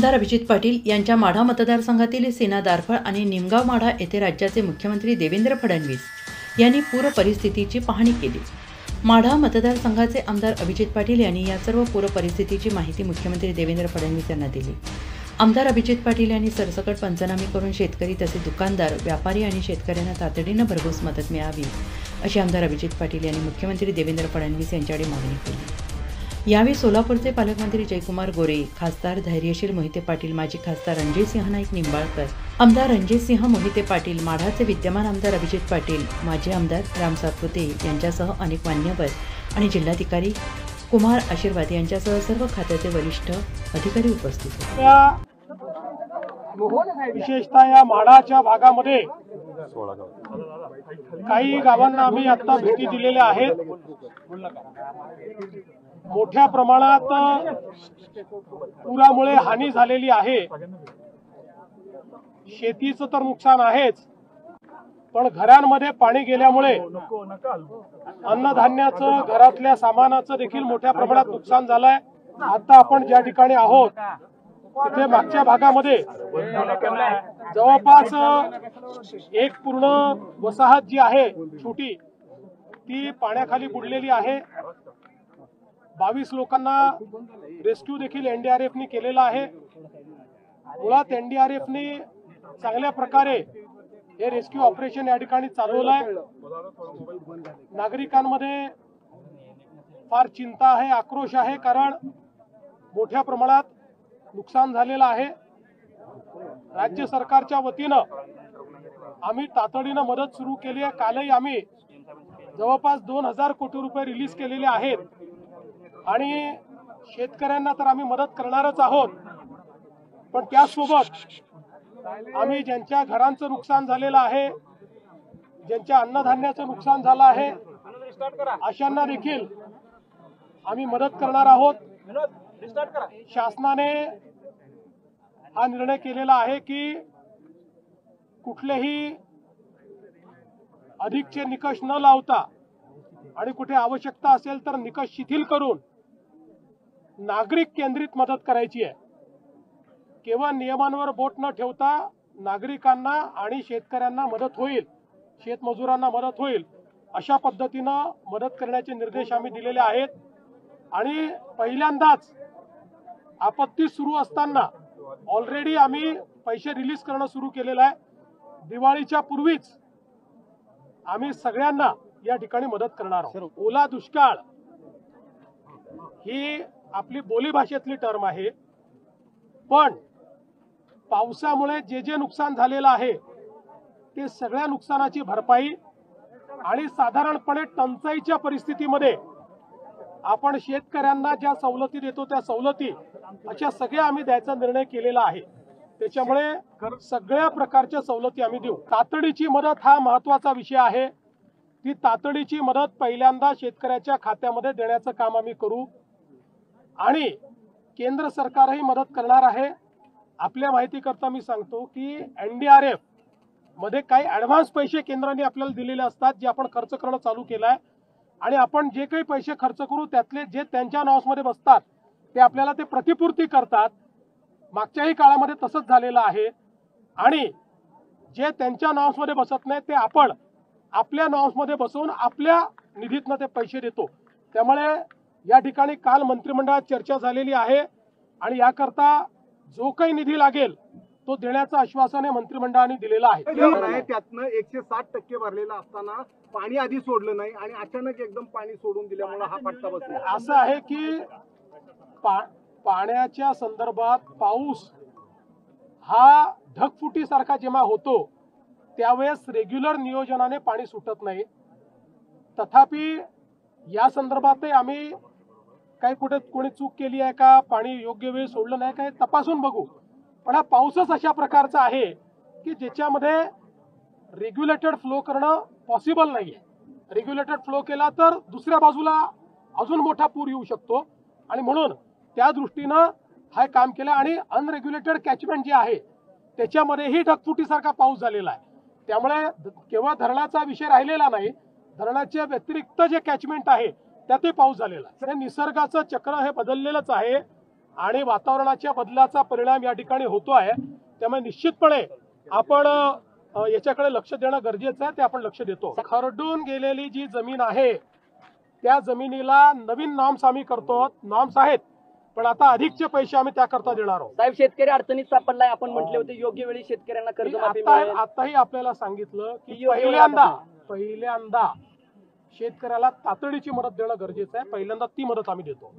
आमदार अभिजित पाटील यांच्या माढा मतदारसंघातील सेना दारफळ आणि निमगाव माढा येथे राज्याचे मुख्यमंत्री देवेंद्र फडणवीस यांनी पूर परिस्थितीची पाहणी केली। माढा मतदारसंघाचे आमदार अभिजित पाटील यांनी या सर्व पूर परिस्थितीची माहिती मुख्यमंत्री देवेंद्र फडणवीस यांना दिली। आमदार अभिजित पाटील यांनी सरसकट पंचनामे करून शेतकरी तसेच दुकानदार, व्यापारी आणि शेतकऱ्यांना तातडीने भरघोस मदत मिळावी अशी आमदार अभिजित पाटील यांनी मुख्यमंत्री देवेंद्र फडणवीस यांच्याकडे मागणी केली। यावेळी सोलापूरचे पालकमंत्री जयकुमार गोरे, खासदार धैर्यशील मोहिते पाटील, माजी खासदार रणजितसिंह नाईक निंबाळकर, आमदार रणजितसिंह मोहिते पाटील, माढाचे विद्यमान आमदार अभिजित पाटील, माजी आमदार राम सातपुते यांच्यासह अनेक मान्यवर आणि जिल्हाधिकारी कुमार आशीर्वाद यांच्यासह सर्व खात्याचे वरिष्ठ अधिकारी उपस्थित होते। विशेषतः या माढाच्या भागामध्ये काही गावांना आम्ही आता भेटी दिलेल्या आहेत। मोठ्या प्रमाणात पुरामुळे हानी झालेली आहे। शेतीचं तर नुकसान आहेच, पण घरांमध्ये पाणी गेल्यामुळे अन्नधान्याचं, घरातल्या सामानाचं देखील मोठ्या प्रमाणात नुकसान झालंय। आता आपण ज्या ठिकाणी आहोत तिथे मागच्या भागामध्ये जवळपास एक पूर्ण वसाहत जी आहे छोटी ती पाण्याखाली बुडलेली आहे। 22 लोकांना रेस्क्यू देखील एनडीआरएफने केलेला आहे। मुळात एनडीआरएफने चांगल्या प्रकारे हे रेस्क्यू ऑपरेशन या ठिकाणी चालवलं आहे। नागरिकांमध्ये फार चिंता आहे, आक्रोश आहे, कारण मोठ्या प्रमाणात नुकसान झालेलं आहे। राज्य सरकारच्या वतीनं आम्ही तातडीनं मदत सुरू केली आहे। कालही आम्ही जवळपास 2000 कोटी रुपये रिलीज केलेले आहेत आणि शेतकऱ्यांना तर आम्ही मदत करणारच आहोत, पण त्यासोबत आम्ही ज्यांच्या घरांचं नुकसान झालेलं आहे, ज्यांच्या अन्नधान्याचं नुकसान झालं आहे, अशांना देखील आम्ही मदत करणार आहोत। शासनाने हा निर्णय केलेला आहे की कुठलेही अधिकचे निकष न लावता आणि कुठे आवश्यकता असेल तर निकष शिथिल करून नागरिक केंद्रित मदत करायची आहे। केवळ नियमांवर बोट न ठेवता नागरिकांना आणि शेतकऱ्यांना मदत होईल, शेतमजुरांना मदत होईल अशा पद्धतीनं मदत करण्याचे निर्देश आम्ही दिलेले आहेत। आणि पहिल्यांदाच आपत्ती सुरू असताना ऑलरेडी आम्ही पैसे रिलीज करणं सुरू केलेलं आहे। दिवाळीच्या पूर्वीच आम्ही सगळ्यांना या ठिकाणी मदत करणार आहोत। ओला दुष्काळ ही आपली बोलीभाषेतली टर्म आहे, पण पावसामुळे जे नुकसान झालेलं आहे ते सगळ्या नुकसानाची भरपाई आणि साधारणपणे टंचाईच्या परिस्थितीमध्ये आपण शेतकऱ्यांना ज्या सवलती देतो त्या सवलती अशा सगळ्या आम्ही द्यायचा निर्णय केलेला आहे। त्याच्यामुळे सगळ्या प्रकारच्या सवलती आम्ही देऊ। तातडीची मदत हा महत्त्वाचा विषय आहे। ती तातडीची मदत पहिल्यांदा शेतकऱ्याच्या खात्यामध्ये देण्याचं काम आम्ही करू आणि केंद्र सरकारही मदत करणार आहे। आपल्या माहितीकरता मी सांगतो की एनडीआरएफ मध्ये काही ऍडव्हान्स पैसे केंद्राने आपल्याला दिलेले असतात, जे आपण खर्च करणं चालू केलं आहे आणि आपण जे काही पैसे खर्च करू त्यातले जे त्यांच्या नावामध्ये बसतात ते आपल्याला ते प्रतिपूर्ती करतात। मागच्याही काळामध्ये तसंच झालेलं आहे आणि जे त्यांच्या नावामध्ये बसत नाही ते आपण आपल्या नावामध्ये बसवून आपल्या निधीतनं ते पैसे देतो। त्यामुळे या ठिकाणी काल मंत्रिमंडळात चर्चा झालेली आहे आणि याकरता जो काही निधी लागेल तो देण्याचं आश्वासन मंत्रिमंडळाने दिलेलं आहे। त्यातनं 160% भरलेला असताना पाणी आधी सोडलं नाही आणि अचानक एकदम पाणी सोडून दिल्यामुळे हा फटका बसला। असं आहे की पाण्याच्या संदर्भात पाऊस हा ढगफुटीसारखा जेव्हा होतो त्यावेळेस रेग्युलर नियोजनाने पाणी सुटत नाही। तथापि या संदर्भातही आम्ही काही कुठे कोणी चूक केली आहे का, पाणी योग्य वेळी सोडलं नाही का, तपासून बघू। पण हा पाऊसच अशा प्रकारचा आहे की ज्याच्यामध्ये रेग्युलेटेड फ्लो करणं पॉसिबल नाहीये। रेग्युलेटेड फ्लो केला तर दुसऱ्या बाजूला अजून मोठा पूर येऊ शकतो आणि म्हणून त्या दृष्टीनं हा काम केलं आणि अनरेग्युलेटेड कॅचमेंट जे आहे त्याच्यामध्येही ढगफुटीसारखा पाऊस झालेला आहे। त्यामुळे केवळ धरणाचा विषय राहिलेला नाही, धरणाच्या व्यतिरिक्त जे कॅचमेंट आहे त्यातही पाऊस झालेला आहे। निसर्गाचं चक्र हे बदललेलंच आहे आणि वातावरणाच्या बदलाचा परिणाम या ठिकाणी होतो आहे. त्यामुळे निश्चितपणे आपण याच्याकडे लक्ष देणं गरजेचं आहे. ते आपण लक्ष देतो. खरडून गेलेली जी जमीन आहे त्या जमिनीला नवीन नॉर्म्स आम्ही करतो. नॉर्म्स आहेत, पण आता अधिकचे पैसे आम्ही त्याकरता देणार आहोत. साहेब, शेतकरी अडचणीत सापडलाय. आपण म्हटले होते योग्य वेळी शेतकऱ्यांना कर्जमाफी मिळेल. आताही आपल्याला सांगितलं की योग्य वेळी पहिल्यांदा शेतकऱ्याला तातडीची मदत देणं गरजेचं आहे. पहिल्यांदा ती मदत आम्ही देतो.